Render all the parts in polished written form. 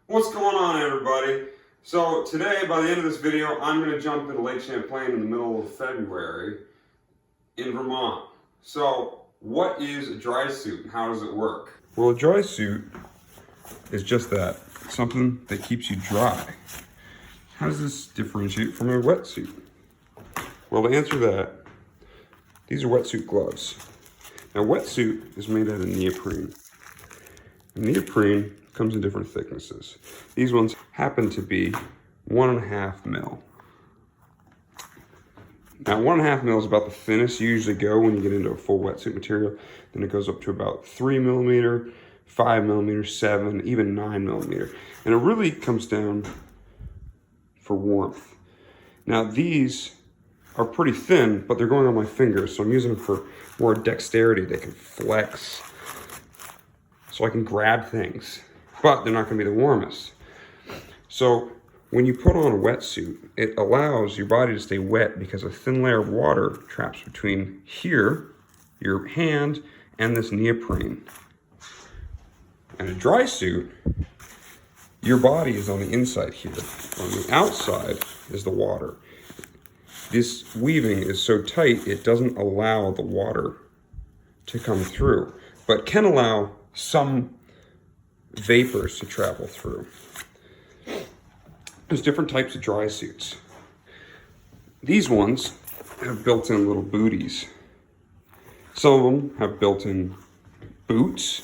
What's going on, everybody? So today, by the end of this video, I'm going to jump into Lake Champlain in the middle of February in Vermont. So what is a dry suit and how does it work? Well, a dry suit is just that, something that keeps you dry. How does this differentiate from a wetsuit? Well, to answer that, these are wetsuit gloves. Now, wetsuit is made out of neoprene. And neoprene comes in different thicknesses. These ones happen to be 1.5 mil. Now 1.5 mil is about the thinnest you usually go when you get into a full wetsuit material. Then it goes up to about 3 millimeter, 5 millimeter, 7, even 9 millimeter. And it really comes down for warmth. Now these are pretty thin, but they're going on my fingers, so I'm using them for more dexterity. They can flex, so I can grab things, but they're not going to be the warmest. So when you put on a wetsuit, it allows your body to stay wet because a thin layer of water traps between here, your hand, and this neoprene. And a dry suit, your body is on the inside here. On the outside is the water. This weaving is so tight, it doesn't allow the water to come through, but can allow some vapors to travel through. There's different types of dry suits. These ones have built-in little booties. Some of them have built-in boots.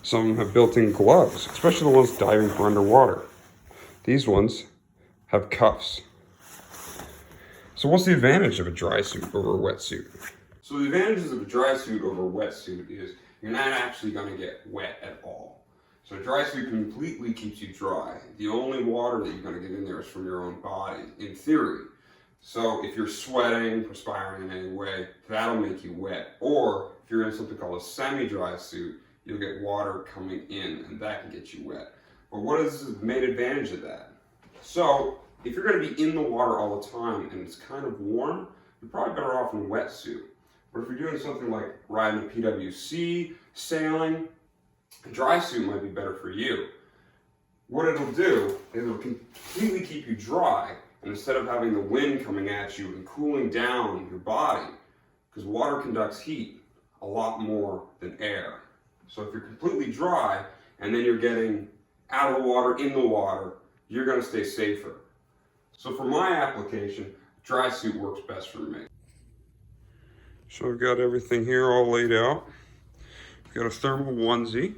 Some of them have built-in gloves, especially the ones diving for underwater. These ones have cuffs. So what's the advantage of a dry suit over a wetsuit? So the advantages of a dry suit over a wetsuit is you're not actually going to get wet at all. So a dry suit completely keeps you dry. The only water that you're going to get in there is from your own body, in theory. So if you're sweating, perspiring in any way, that'll make you wet. Or if you're in something called a semi-dry suit, you'll get water coming in, and that can get you wet. But what is the main advantage of that? So if you're going to be in the water all the time and it's kind of warm, you're probably better off in a wetsuit. But if you're doing something like riding a PWC, sailing, a dry suit might be better for you. What it'll do is it'll completely keep you dry, and instead of having the wind coming at you and cooling down your body, because water conducts heat a lot more than air. So if you're completely dry and then you're getting out of the water, in the water, you're going to stay safer. So for my application, dry suit works best for me. So I've got everything here all laid out. I've got a thermal onesie,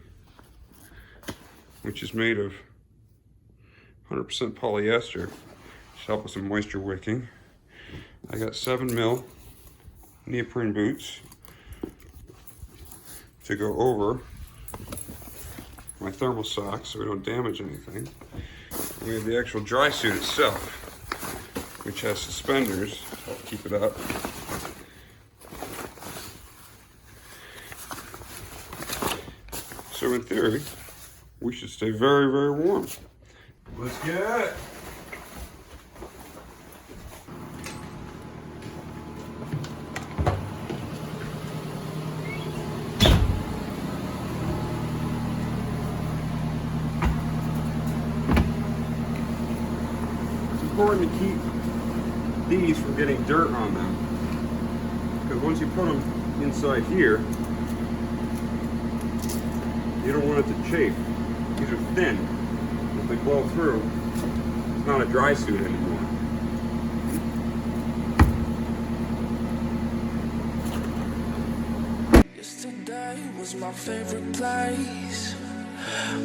which is made of 100% polyester to help with some moisture wicking. I got 7 mil neoprene boots to go over my thermal socks so we don't damage anything. We have the actual dry suit itself, which has suspenders to help keep it up. So in theory, we should stay very, very warm. Let's get at it. It's important to keep these from getting dirt on them, because once you put them inside here, you don't want it to chafe. These are thin. If they blow through, it's not a dry suit anymore. Yesterday was my favorite place,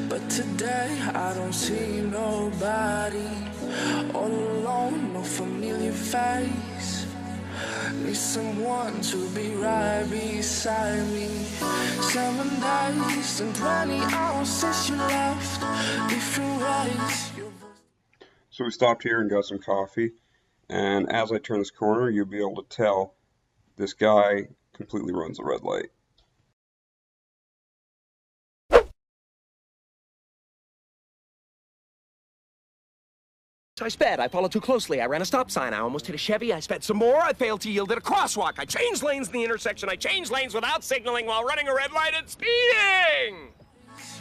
but today I don't see nobody. All alone, no familiar face. Need someone to be right beside me. 7 days and 20 hours since you left. Different ways. So we stopped here and got some coffee, and as I turn this corner, you'll be able to tell this guy completely runs a red light. I sped. I followed too closely. I ran a stop sign. I almost hit a Chevy. I sped some more. I failed to yield at a crosswalk. I changed lanes in the intersection. I changed lanes without signaling while running a red light and speeding!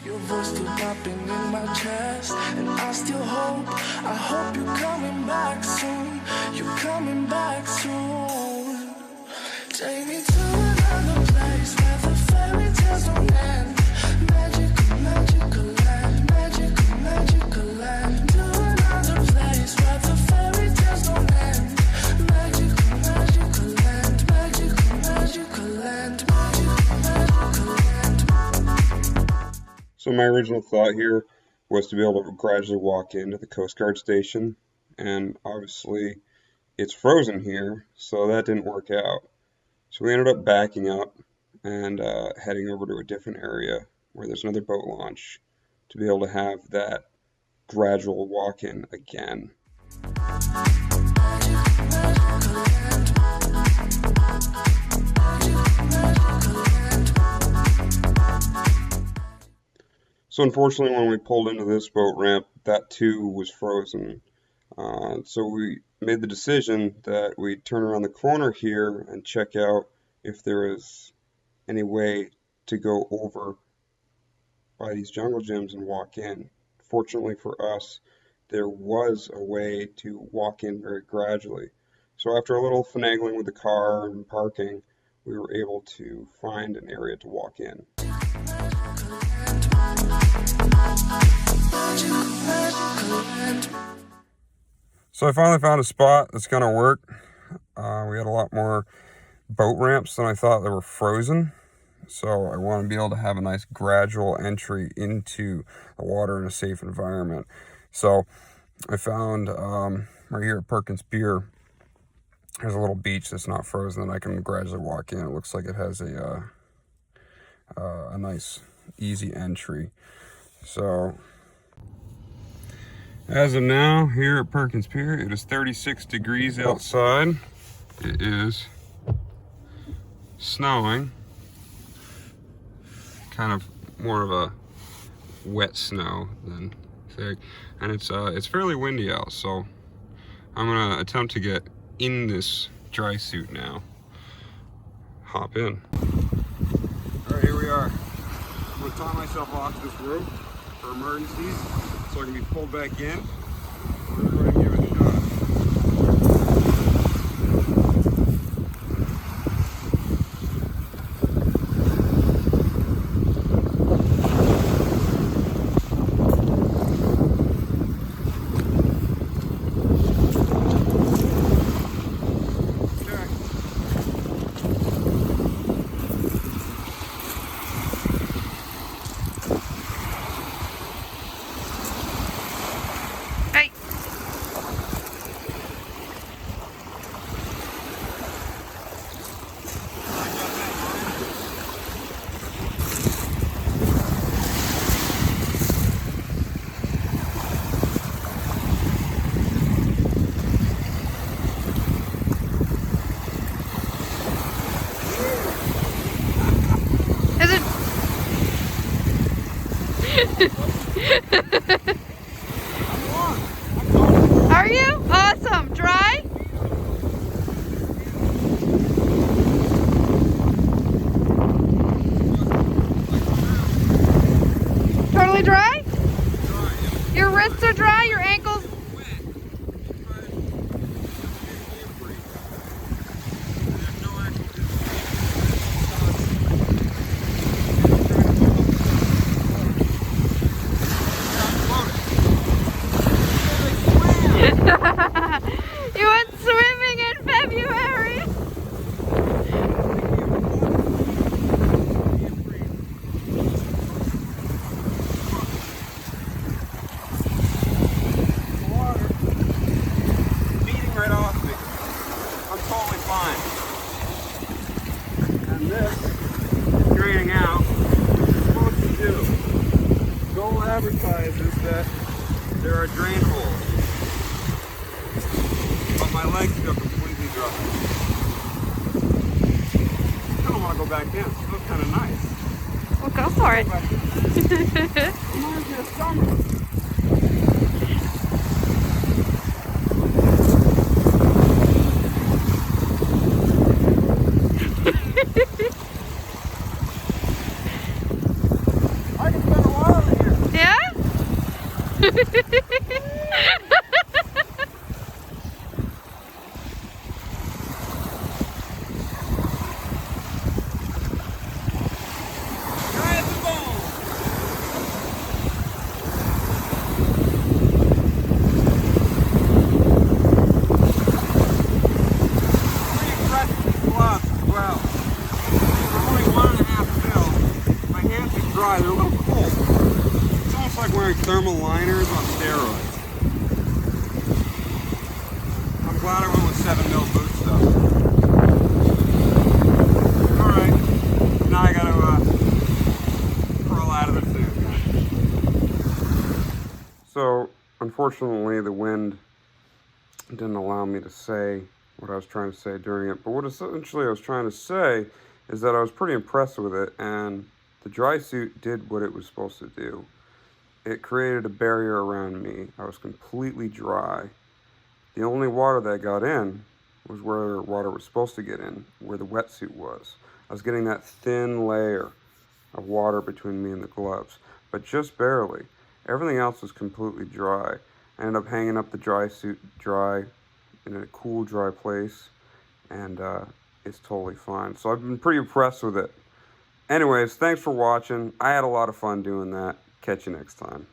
Your voice still popping in my chest, and I still hope, I hope you're coming back soon. You're coming back soon. Take me to another place where the fairy tales don't end. Magical, magical land, magical, magical land. To another place where the fairy tales don't end. Magical, magical land, magical, magical land, magical, magical land. So my original thought here was to be able to gradually walk into the Coast Guard station, and obviously it's frozen here, so that didn't work out. So we ended up backing up and heading over to a different area where there's another boat launch to be able to have that gradual walk-in again. So unfortunately, when we pulled into this boat ramp, that too was frozen. So we made the decision that we'd turn around the corner here and check out if there was any way to go over by these jungle gyms and walk in. Fortunately for us, there was a way to walk in very gradually. So after a little finagling with the car and parking, we were able to find an area to walk in. So I finally found a spot that's going to work. We had a lot more boat ramps than I thought that were frozen. So I want to be able to have a nice gradual entry into the water in a safe environment. So I found right here at Perkins Pier, there's a little beach that's not frozen that I can gradually walk in. It looks like it has a nice easy entry. So as of now, here at Perkins Pier, it is 36 degrees outside. It is snowing. Kind of more of a wet snow than thick. And it's fairly windy out, so I'm gonna attempt to get in this dry suit now. Hop in. All right, here we are. I'm gonna tie myself off to this rope for emergencies so I can be pulled back in. We're gonna give it a shot. Are you? Awesome. Dry? Totally dry? Your wrists are dry, your ankles? You went swimming in February. Water beating right off me. I'm totally fine. And this is draining out. What you're supposed to do. Goal advertises that there are drain holes. But my legs feel completely dry. I don't want to go back in. It feels kind of nice. Well, go for it. Reminds me of summer. I can spend a while They're a little cold. It's almost like wearing thermal liners on steroids. I'm glad I went with 7mm boots though. Alright, now I gotta crawl out of the suit. So, unfortunately the wind didn't allow me to say what I was trying to say during it, but what essentially I was trying to say is that I was pretty impressed with it, and the dry suit did what it was supposed to do. It created a barrier around me. I was completely dry. The only water that got in was where water was supposed to get in, where the wetsuit was. I was getting that thin layer of water between me and the gloves, but just barely. Everything else was completely dry. I ended up hanging up the dry suit dry in a cool, dry place, and it's totally fine. So I've been pretty impressed with it. Anyways, thanks for watching. I had a lot of fun doing that. Catch you next time.